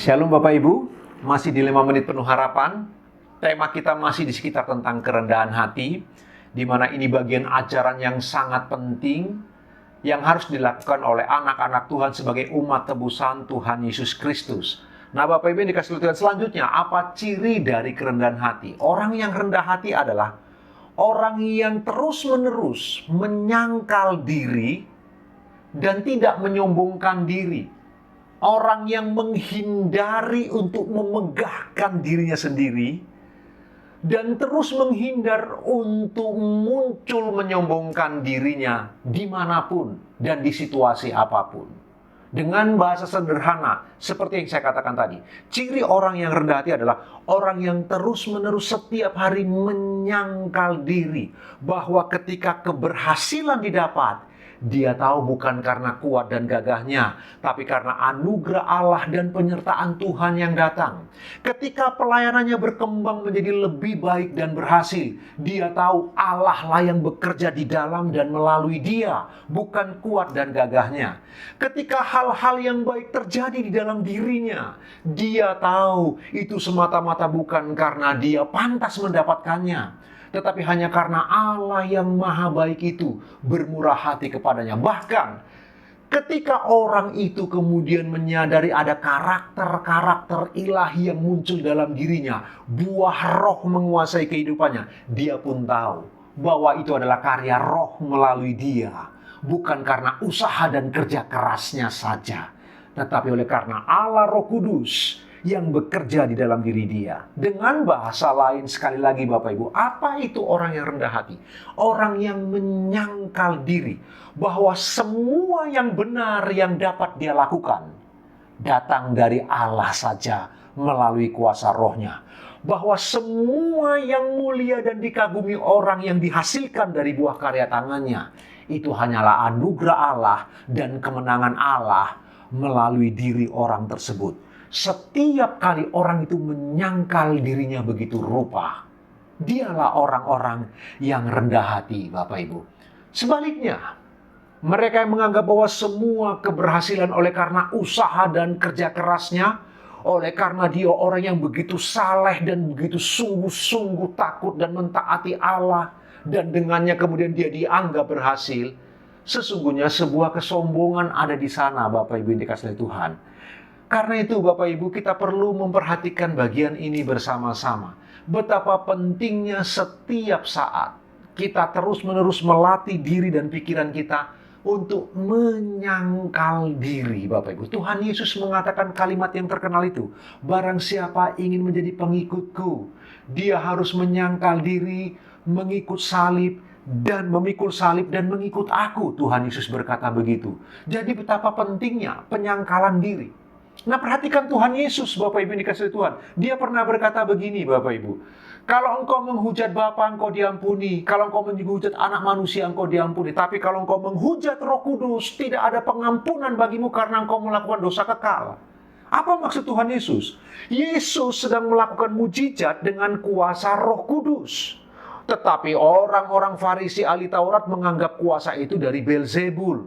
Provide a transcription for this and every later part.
Shalom Bapak Ibu, masih di 5 menit penuh harapan. Tema kita masih di sekitar tentang kerendahan hati, di mana ini bagian ajaran yang sangat penting yang harus dilakukan oleh anak-anak Tuhan sebagai umat tebusan Tuhan Yesus Kristus. Nah Bapak Ibu yang dikasih Tuhan, selanjutnya apa ciri dari kerendahan hati? Orang yang rendah hati adalah orang yang terus-menerus menyangkal diri dan tidak menyombongkan diri. Orang yang menghindari untuk memegahkan dirinya sendiri dan terus menghindar untuk muncul menyombongkan dirinya dimanapun dan di situasi apapun. Dengan bahasa sederhana, seperti yang saya katakan tadi, ciri orang yang rendah hati adalah orang yang terus-menerus setiap hari menyangkal diri bahwa ketika keberhasilan didapat, dia tahu bukan karena kuat dan gagahnya, tapi karena anugerah Allah dan penyertaan Tuhan yang datang. Ketika pelayanannya berkembang menjadi lebih baik dan berhasil, dia tahu Allah lah yang bekerja di dalam dan melalui dia, bukan kuat dan gagahnya. Ketika hal-hal yang baik terjadi di dalam dirinya, dia tahu itu semata-mata bukan karena dia pantas mendapatkannya, tetapi hanya karena Allah yang maha baik itu bermurah hati kepadanya. Bahkan ketika orang itu kemudian menyadari ada karakter-karakter ilahi yang muncul dalam dirinya, buah roh menguasai kehidupannya, dia pun tahu bahwa itu adalah karya roh melalui dia, bukan karena usaha dan kerja kerasnya saja, tetapi oleh karena Allah Roh Kudus yang bekerja di dalam diri dia. Dengan bahasa lain, sekali lagi Bapak Ibu, apa itu orang yang rendah hati? Orang yang menyangkal diri bahwa semua yang benar yang dapat dia lakukan datang dari Allah saja melalui kuasa rohnya. Bahwa semua yang mulia dan dikagumi orang yang dihasilkan dari buah karya tangannya, itu hanyalah anugerah Allah dan kemenangan Allah melalui diri orang tersebut. Setiap kali orang itu menyangkal dirinya begitu rupa, dialah orang-orang yang rendah hati, Bapak Ibu. Sebaliknya, mereka yang menganggap bahwa semua keberhasilan oleh karena usaha dan kerja kerasnya, oleh karena dia orang yang begitu saleh dan begitu sungguh-sungguh takut dan mentaati Allah, dan dengannya kemudian dia dianggap berhasil, sesungguhnya sebuah kesombongan ada di sana, Bapak Ibu yang dikasihi Tuhan. Karena itu Bapak Ibu, kita perlu memperhatikan bagian ini bersama-sama. Betapa pentingnya setiap saat kita terus-menerus melatih diri dan pikiran kita untuk menyangkal diri, Bapak Ibu. Tuhan Yesus mengatakan kalimat yang terkenal itu, barang siapa ingin menjadi pengikutku, dia harus menyangkal diri, mengikut salib, dan memikul salib dan mengikut aku. Tuhan Yesus berkata begitu. Jadi betapa pentingnya penyangkalan diri. Nah, perhatikan Tuhan Yesus, Bapak Ibu dikasihi Tuhan. Dia pernah berkata begini, Bapak Ibu. Kalau engkau menghujat Bapa, engkau diampuni. Kalau engkau menghujat anak manusia, engkau diampuni. Tapi kalau engkau menghujat Roh Kudus, tidak ada pengampunan bagimu karena engkau melakukan dosa kekal. Apa maksud Tuhan Yesus? Yesus sedang melakukan mujizat dengan kuasa Roh Kudus. Tetapi orang-orang Farisi ahli Taurat menganggap kuasa itu dari Beelzebul.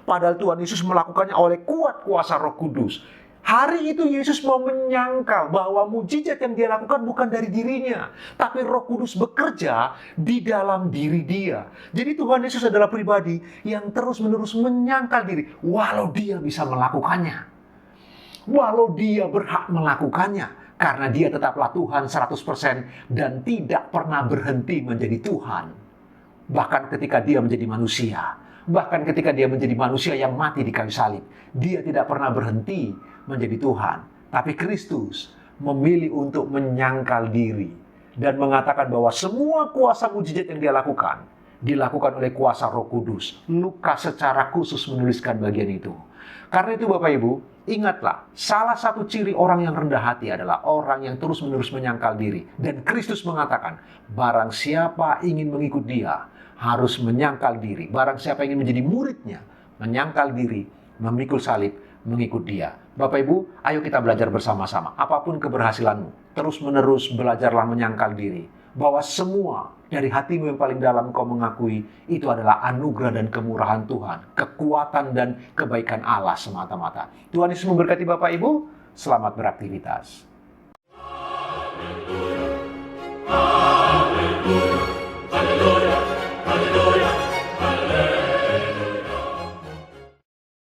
Padahal Tuhan Yesus melakukannya oleh kuat kuasa Roh Kudus. Hari itu Yesus mau menyangkal bahwa mujizat yang dia lakukan bukan dari dirinya, tapi Roh Kudus bekerja di dalam diri dia. Jadi Tuhan Yesus adalah pribadi yang terus-menerus menyangkal diri, walau dia bisa melakukannya. Walau dia berhak melakukannya, karena dia tetaplah Tuhan 100% dan tidak pernah berhenti menjadi Tuhan. Bahkan ketika dia menjadi manusia. Bahkan ketika dia menjadi manusia yang mati di kayu salib, dia tidak pernah berhenti menjadi Tuhan. Tapi Kristus memilih untuk menyangkal diri dan mengatakan bahwa semua kuasa mujizat yang dia lakukan dilakukan oleh kuasa Roh Kudus. Lukas secara khusus menuliskan bagian itu. Karena itu Bapak Ibu, ingatlah, salah satu ciri orang yang rendah hati adalah orang yang terus-menerus menyangkal diri. Dan Kristus mengatakan, barang siapa ingin mengikut dia, harus menyangkal diri. Barang siapa ingin menjadi muridnya, menyangkal diri, memikul salib, mengikut dia. Bapak Ibu, ayo kita belajar bersama-sama. Apapun keberhasilanmu, terus-menerus belajarlah menyangkal diri. Bahwa semua dari hatimu yang paling dalam kau mengakui, itu adalah anugerah dan kemurahan Tuhan. Kekuatan dan kebaikan Allah semata-mata. Tuhan Yesus memberkati Bapak Ibu. Selamat beraktivitas.